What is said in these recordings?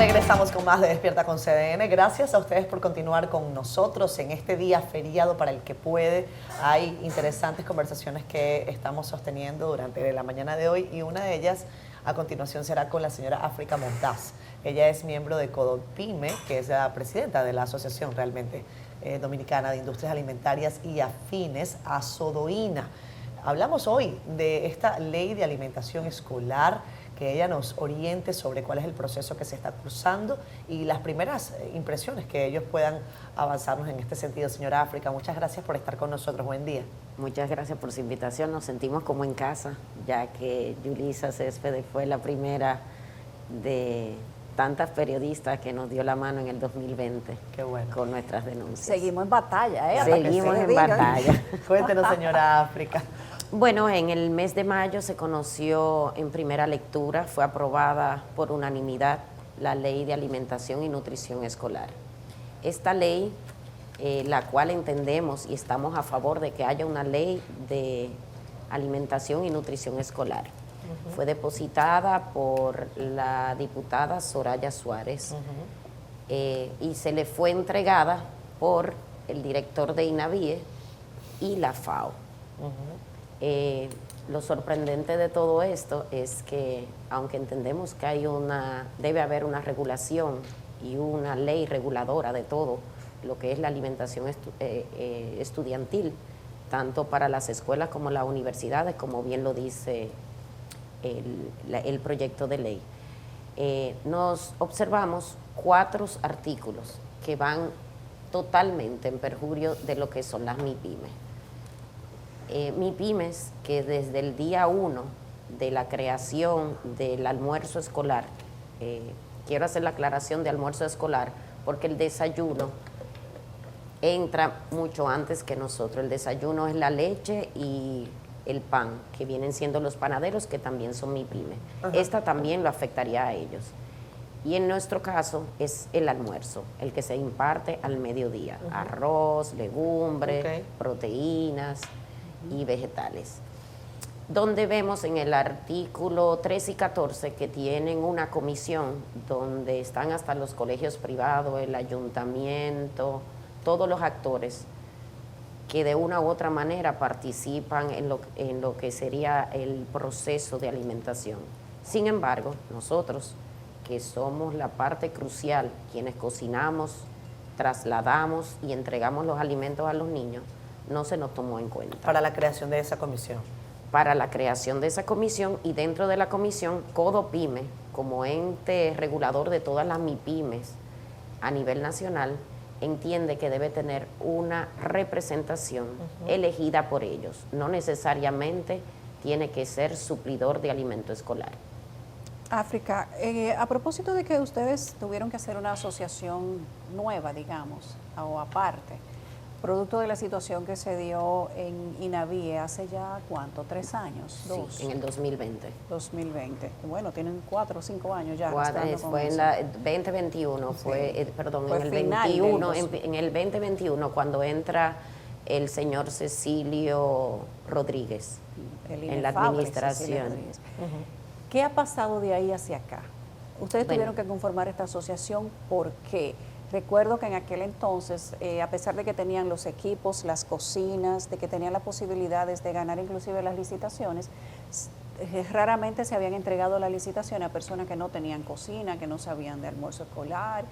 Regresamos con más de Despierta con CDN. Gracias a ustedes por continuar con nosotros en este día feriado para el que puede. Hay interesantes conversaciones que estamos sosteniendo durante la mañana de hoy y una de ellas a continuación será con la señora África Montaz. Ella es miembro de Codopime, que es la presidenta de la Asociación realmente Dominicana de Industrias Alimentarias y Afines, ASODOINA. Hablamos hoy de esta ley de alimentación escolar, que ella nos oriente sobre cuál es el proceso que se está cursando y las primeras impresiones que ellos puedan avanzarnos en este sentido. Señora África, muchas gracias por estar con nosotros. Buen día. Muchas gracias por su invitación. Nos sentimos como en casa, ya que Yulisa Céspedes fue la primera de tantas periodistas que nos dio la mano en el 2020. Qué bueno. Con nuestras denuncias. Seguimos en batalla, ¿eh? Seguimos en batalla. Cuéntenos, señora África. Bueno, en el mes de mayo se conoció en primera lectura, fue aprobada por unanimidad la Ley de Alimentación y Nutrición Escolar. Esta ley, la cual entendemos y estamos a favor de que haya una ley de alimentación y nutrición escolar, fue depositada por la diputada Soraya Suárez y se le fue entregada por el director de INAVIE y la FAO. Lo sorprendente de todo esto es que, aunque entendemos que debe haber una regulación y una ley reguladora de todo lo que es la alimentación estudiantil, tanto para las escuelas como las universidades, como bien lo dice el proyecto de ley, nos observamos 4 artículos que van totalmente en perjurio de lo que son las MIPYMES. MIPYMES, que desde el día 1 de la creación del almuerzo escolar, quiero hacer la aclaración de almuerzo escolar porque el desayuno entra mucho antes que nosotros. El desayuno es la leche y el pan, que vienen siendo los panaderos, que también son MIPYMES. Esta también lo afectaría a ellos. Y en nuestro caso es el almuerzo, el que se imparte al mediodía. Arroz, legumbres, proteínas y vegetales, donde vemos en el artículo 13 y 14 que tienen una comisión donde están hasta los colegios privados, el ayuntamiento, todos los actores que de una u otra manera participan en lo que sería el proceso de alimentación. Sin embargo, nosotros, que somos la parte crucial, quienes cocinamos, trasladamos y entregamos los alimentos a los niños, no se nos tomó en cuenta. Para la creación de esa comisión. Para la creación de esa comisión, y dentro de la comisión, Codopime, como ente regulador de todas las MIPYMES a nivel nacional, entiende que debe tener una representación elegida por ellos. No necesariamente tiene que ser suplidor de alimento escolar. África, a propósito de que ustedes tuvieron que hacer una asociación nueva, digamos, o aparte, producto de la situación que se dio en INAVIE hace ya, ¿cuánto? ¿3 años? ¿2? Sí, en el 2020. 2020. Bueno, tienen 4 o 5 años ya. Fue en la 2021, sí. Perdón, fue en el 21, en el 2021, cuando entra el señor Cecilio Rodríguez en la administración. ¿Qué ha pasado de ahí hacia acá? Ustedes tuvieron que conformar esta asociación, ¿por qué? Recuerdo que en aquel entonces, a pesar de que tenían los equipos, las cocinas, de que tenían las posibilidades de ganar inclusive las licitaciones, raramente se habían entregado la licitación a personas que no tenían cocina, que no sabían de almuerzo escolar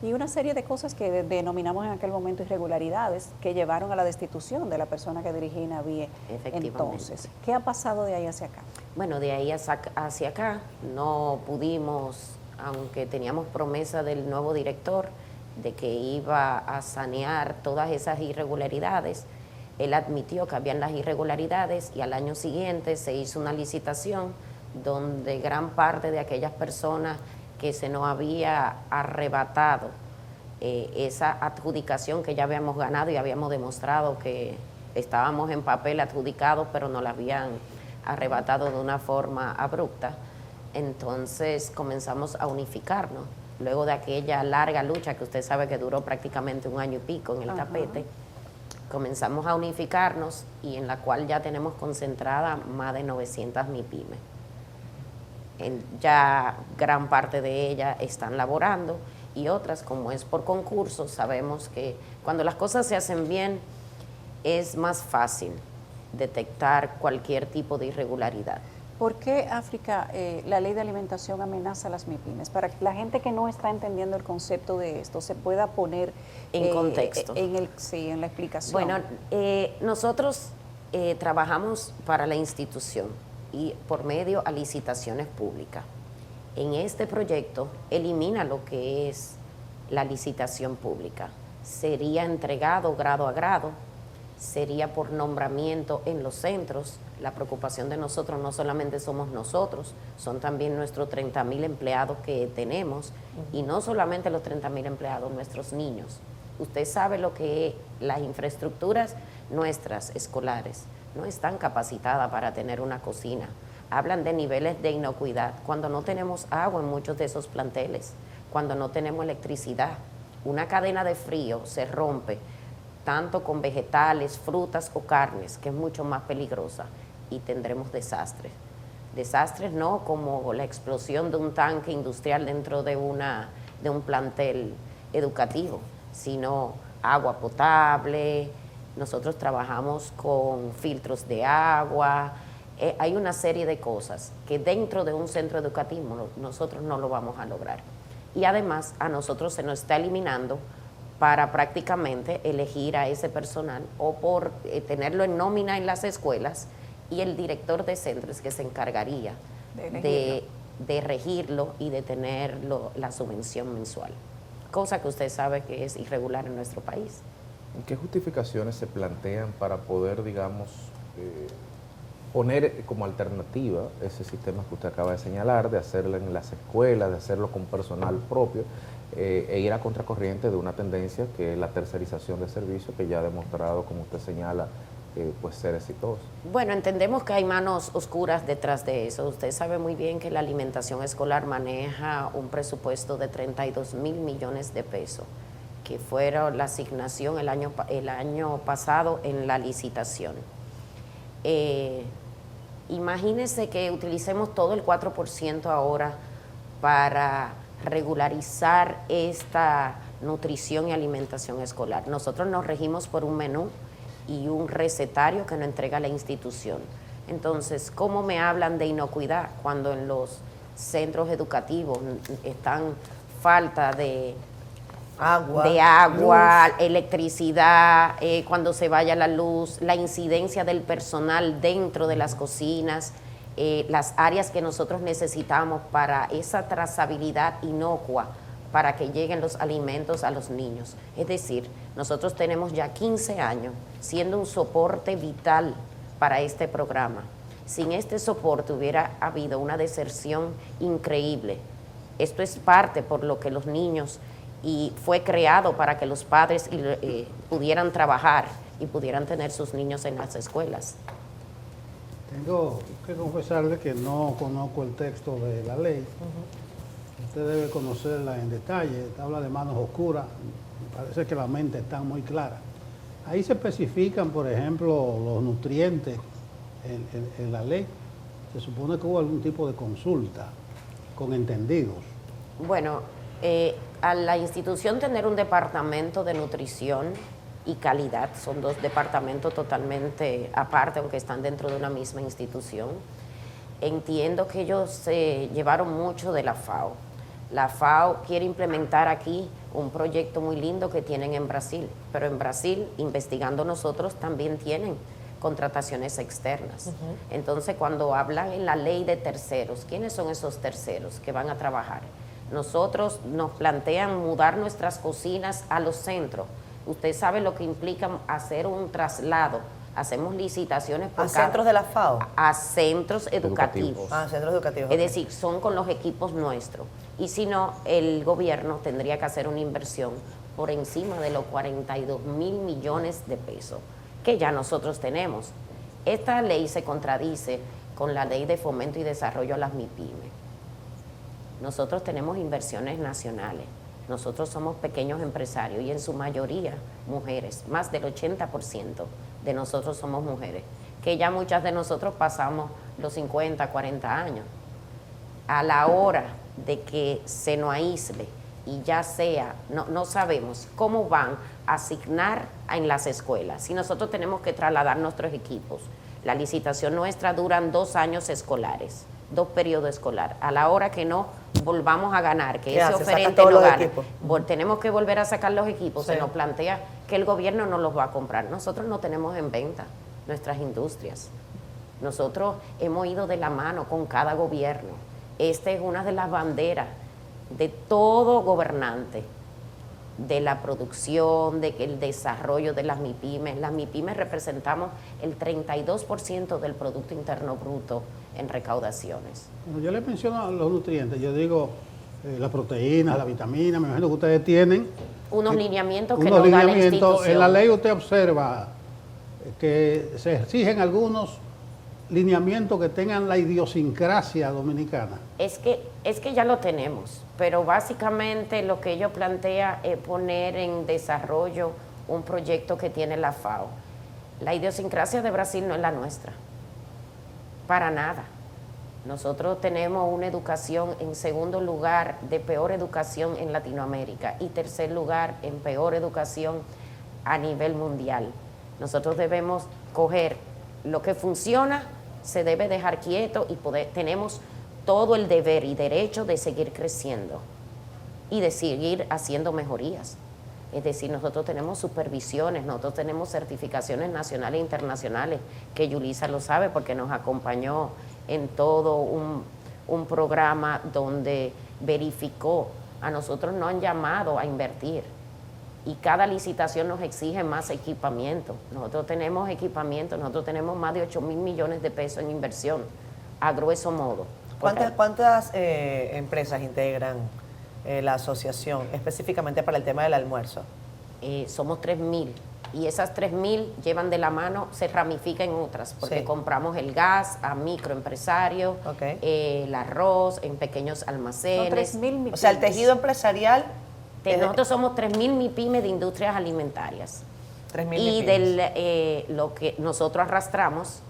y una serie de cosas que denominamos en aquel momento irregularidades que llevaron a la destitución de la persona que dirigía INAVIE entonces. ¿Qué ha pasado de ahí hacia acá? Bueno, de ahí hacia acá no pudimos, aunque teníamos promesa del nuevo director, de que iba a sanear todas esas irregularidades. Él admitió que habían las irregularidades y al año siguiente se hizo una licitación donde gran parte de aquellas personas que se nos había arrebatado esa adjudicación que ya habíamos ganado y habíamos demostrado que estábamos en papel adjudicados, pero nos la habían arrebatado de una forma abrupta. Entonces comenzamos a unificarnos. Luego de aquella larga lucha que usted sabe que duró prácticamente 1 año y pico en el tapete, comenzamos a unificarnos y en la cual ya tenemos concentrada más de 900 MIPYMES. ya gran parte de ellas están laborando y otras, como es por concurso, sabemos que cuando las cosas se hacen bien es más fácil detectar cualquier tipo de irregularidad. ¿Por qué, África, la ley de alimentación amenaza a las MIPYMES? Para que la gente que no está entendiendo el concepto de esto se pueda poner en contexto. En la explicación. Bueno, nosotros trabajamos para la institución y por medio a licitaciones públicas. En este proyecto elimina lo que es la licitación pública. Sería entregado grado a grado, sería por nombramiento en los centros. La preocupación de nosotros no solamente somos nosotros, son también nuestros 30.000 empleados que tenemos, y no solamente los 30.000 empleados, nuestros niños. Usted sabe lo que las infraestructuras nuestras escolares no están capacitadas para tener una cocina. Hablan de niveles de inocuidad, cuando no tenemos agua en muchos de esos planteles, cuando no tenemos electricidad. Una cadena de frío se rompe tanto con vegetales, frutas o carnes, que es mucho más peligrosa, y tendremos desastres. Desastres no como la explosión de un tanque industrial dentro de un plantel educativo, sino agua potable. Nosotros trabajamos con filtros de agua. Hay una serie de cosas que dentro de un centro educativo nosotros no lo vamos a lograr. Y además a nosotros se nos está eliminando para prácticamente elegir a ese personal o por tenerlo en nómina en las escuelas, y el director de centros que se encargaría de regirlo y de tener la subvención mensual, cosa que usted sabe que es irregular en nuestro país. ¿Qué justificaciones se plantean para poder, digamos, poner como alternativa ese sistema que usted acaba de señalar, de hacerlo en las escuelas, de hacerlo con personal propio, e ir a contracorriente de una tendencia que es la tercerización de servicios, que ya ha demostrado, como usted señala, pues ser exitoso? Bueno, entendemos que hay manos oscuras detrás de eso. Usted sabe muy bien que la alimentación escolar maneja un presupuesto de 32.000 millones de pesos, que fueron la asignación el año pasado en la licitación. Imagínese que utilicemos todo el 4% ahora para regularizar esta nutrición y alimentación escolar. Nosotros nos regimos por un menú y un recetario que nos entrega la institución. Entonces, ¿cómo me hablan de inocuidad cuando en los centros educativos están falta de agua, electricidad, cuando se vaya la luz, la incidencia del personal dentro de las cocinas, las áreas que nosotros necesitamos para esa trazabilidad inocua, para que lleguen los alimentos a los niños? Es decir, nosotros tenemos ya 15 años siendo un soporte vital para este programa. Sin este soporte hubiera habido una deserción increíble. Esto es parte por lo que los niños, y fue creado para que los padres pudieran trabajar y pudieran tener sus niños en las escuelas. Tengo que confesarle que no conozco el texto de la ley. Usted debe conocerla en detalle. Habla de manos oscuras. Me parece que la mente está muy clara. Ahí se especifican, por ejemplo, los nutrientes en la ley. Se supone que hubo algún tipo de consulta con entendidos. Bueno, a la institución tener un departamento de nutrición y calidad, son dos departamentos totalmente aparte, aunque están dentro de una misma institución. Entiendo que ellos se llevaron mucho de la FAO. La FAO quiere implementar aquí un proyecto muy lindo que tienen en Brasil, pero en Brasil, investigando nosotros, también tienen contrataciones externas. Entonces, cuando hablan en la ley de terceros, ¿quiénes son esos terceros que van a trabajar? Nosotros nos plantean mudar nuestras cocinas a los centros. Usted sabe lo que implica hacer un traslado. Hacemos licitaciones por centros de la FAO. A centros educativos. Centros educativos. Es decir, son con los equipos nuestros. Y si no, el gobierno tendría que hacer una inversión por encima de los 42.000 millones de pesos, que ya nosotros tenemos. Esta ley se contradice con la Ley de Fomento y Desarrollo a las MIPYMES. Nosotros tenemos inversiones nacionales. Nosotros somos pequeños empresarios y en su mayoría mujeres. Más del 80% de nosotros somos mujeres, que ya muchas de nosotros pasamos los 50, 40 años. a la hora de que se nos aísle y ya sea, no sabemos cómo van a asignar en las escuelas. Si nosotros tenemos que trasladar nuestros equipos, la licitación nuestra duran 2 años escolares, 2 periodos escolares. A la hora que no volvamos a ganar, que ese oferente no gane, tenemos que volver a sacar los equipos, se nos plantea que el gobierno no los va a comprar. Nosotros no tenemos en venta nuestras industrias. Nosotros hemos ido de la mano con cada gobierno. Esta es una de las banderas de todo gobernante, de la producción, de que el desarrollo de las MIPYMES. Las MIPYMES representamos el 32% del Producto Interno Bruto en recaudaciones. Yo les menciono los nutrientes, yo digo las proteínas, las vitaminas, me imagino que ustedes tienen unos lineamientos que nos da la institución. En la ley usted observa que se exigen algunos lineamientos que tengan la idiosincrasia dominicana. Es que ya lo tenemos, pero básicamente lo que ellos plantean es poner en desarrollo un proyecto que tiene la FAO. La idiosincrasia de Brasil no es la nuestra, para nada. Nosotros tenemos una educación en segundo lugar de peor educación en Latinoamérica y tercer lugar en peor educación a nivel mundial. Nosotros debemos coger lo que funciona, se debe dejar quieto y tenemos todo el deber y derecho de seguir creciendo y de seguir haciendo mejorías. Es decir, nosotros tenemos supervisiones, nosotros tenemos certificaciones nacionales e internacionales, que Yulisa lo sabe porque nos acompañó en todo un programa donde verificó. A nosotros nos han llamado a invertir y cada licitación nos exige más equipamiento. Nosotros tenemos equipamiento, nosotros tenemos más de 8,000 millones de pesos en inversión, a grueso modo. ¿Cuántas empresas integran la asociación específicamente para el tema del almuerzo? Somos 3,000 y esas 3,000 llevan de la mano, se ramifican en otras, porque compramos el gas a microempresarios, el arroz en pequeños almacenes. Son 3,000 MIPYMES. O sea, el tejido empresarial. Nosotros somos 3,000 MIPYMES de industrias alimentarias. 3,000 y MIPYMES. lo que nosotros arrastramos,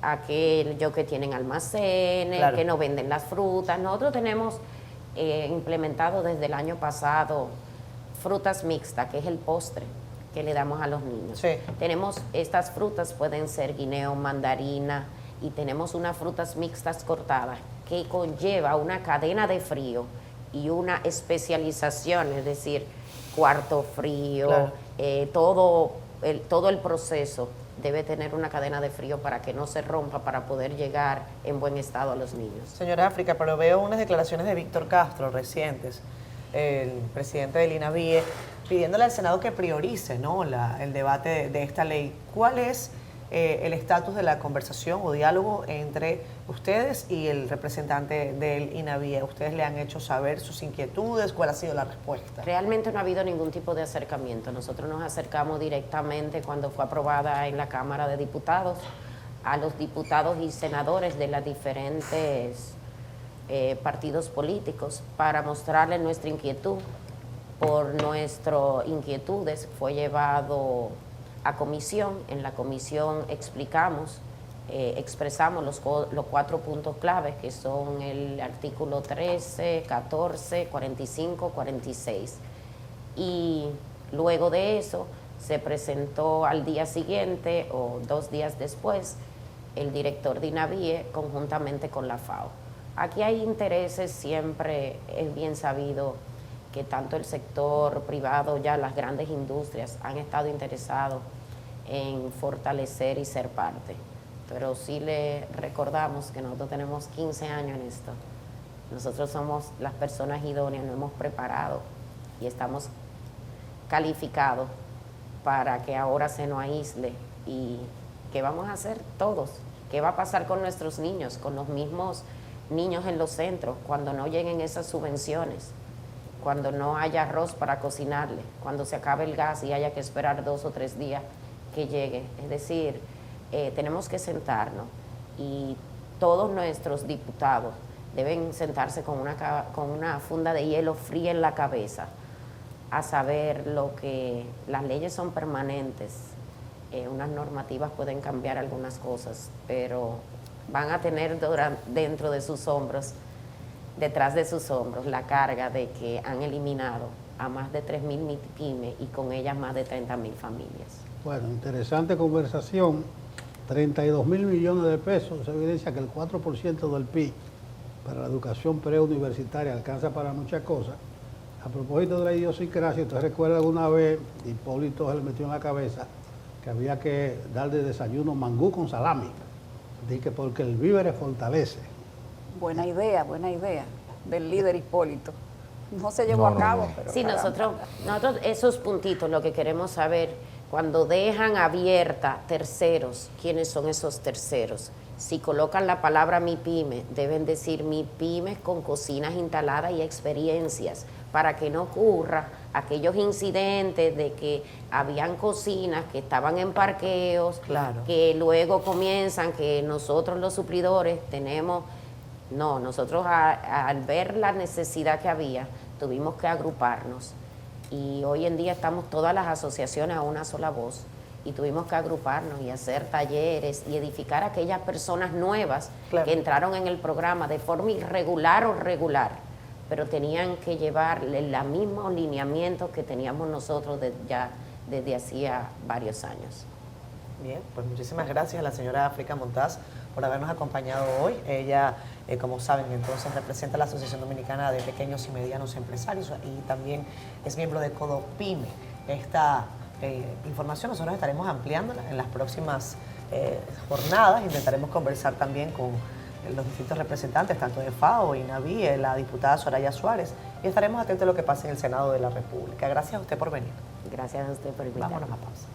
aquellos que tienen almacenes, que nos venden las frutas. Nosotros tenemos implementado desde el año pasado frutas mixtas, que es el postre que le damos a los niños. Tenemos estas frutas, pueden ser guineo, mandarina, y tenemos unas frutas mixtas cortadas que conlleva una cadena de frío y una especialización, es decir, cuarto frío, todo el proceso debe tener una cadena de frío para que no se rompa, para poder llegar en buen estado a los niños. Señora África, pero veo unas declaraciones de Víctor Castro recientes, el presidente del INAVIE, pidiéndole al Senado que priorice, ¿no?, el debate de esta ley. ¿Cuál es el estatus de la conversación o diálogo entre ustedes y el representante del INAVIE? ¿Ustedes le han hecho saber sus inquietudes? ¿Cuál ha sido la respuesta? Realmente no ha habido ningún tipo de acercamiento. Nosotros nos acercamos directamente cuando fue aprobada en la Cámara de Diputados a los diputados y senadores de las diferentes partidos políticos para mostrarles nuestra inquietud. Por nuestras inquietudes fue llevado a comisión. En la comisión expresamos los 4 puntos claves, que son el artículo 13, 14, 45, 46. Y luego de eso se presentó al día siguiente o 2 días después el director de INAVIE conjuntamente con la FAO. Aquí hay intereses, siempre es bien sabido que tanto el sector privado, ya las grandes industrias, han estado interesados en fortalecer y ser parte. Pero sí le recordamos que nosotros tenemos 15 años en esto. Nosotros somos las personas idóneas, nos hemos preparado y estamos calificados para que ahora se nos aísle. ¿Y qué vamos a hacer todos? ¿Qué va a pasar con nuestros niños, con los mismos niños en los centros, cuando no lleguen esas subvenciones, cuando no haya arroz para cocinarle, cuando se acabe el gas y haya que esperar 2 o 3 días que llegue? Es decir, tenemos que sentarnos y todos nuestros diputados deben sentarse con una funda de hielo fría en la cabeza, a saber lo que las leyes son permanentes. Unas normativas pueden cambiar algunas cosas, pero van a tener dentro de sus hombros detrás de sus hombros la carga de que han eliminado a más de 3.000 MIPYME y con ellas más de 30.000 familias. Bueno, interesante conversación. 32 mil millones de pesos, eso evidencia que el 4% del PIB para la educación preuniversitaria alcanza para muchas cosas. A propósito de la idiosincrasia, ¿usted recuerda alguna vez, Hipólito se le metió en la cabeza que había que dar de desayuno mangú con salami? Dice porque el víveres fortalece. Buena idea del líder Hipólito. No se llevó a cabo, pero Sí, caramba. nosotros esos puntitos lo que queremos saber, cuando dejan abierta terceros, ¿quiénes son esos terceros? Si colocan la palabra MIPYME, deben decir MIPYMES con cocinas instaladas y experiencias, para que no ocurra aquellos incidentes de que habían cocinas que estaban en parqueos, Claro. que luego comienzan que nosotros los suplidores tenemos... No, nosotros al ver la necesidad que había, tuvimos que agruparnos y hoy en día estamos todas las asociaciones a una sola voz y tuvimos que agruparnos y hacer talleres y edificar a aquellas personas nuevas Claro. que entraron en el programa de forma irregular o regular, pero tenían que llevar el mismo lineamiento que teníamos nosotros ya desde hacía varios años. Bien, pues muchísimas gracias a la señora África Montaz por habernos acompañado hoy. Ella, como saben, entonces representa la Asociación Dominicana de Pequeños y Medianos Empresarios y también es miembro de CODOPYME. Esta información nosotros estaremos ampliándola en las próximas jornadas. Intentaremos conversar también con los distintos representantes, tanto de FAO, INAVI, la diputada Soraya Suárez, y estaremos atentos a lo que pase en el Senado de la República. Gracias a usted por venir. Gracias a usted por invitarme. Vámonos a pausa.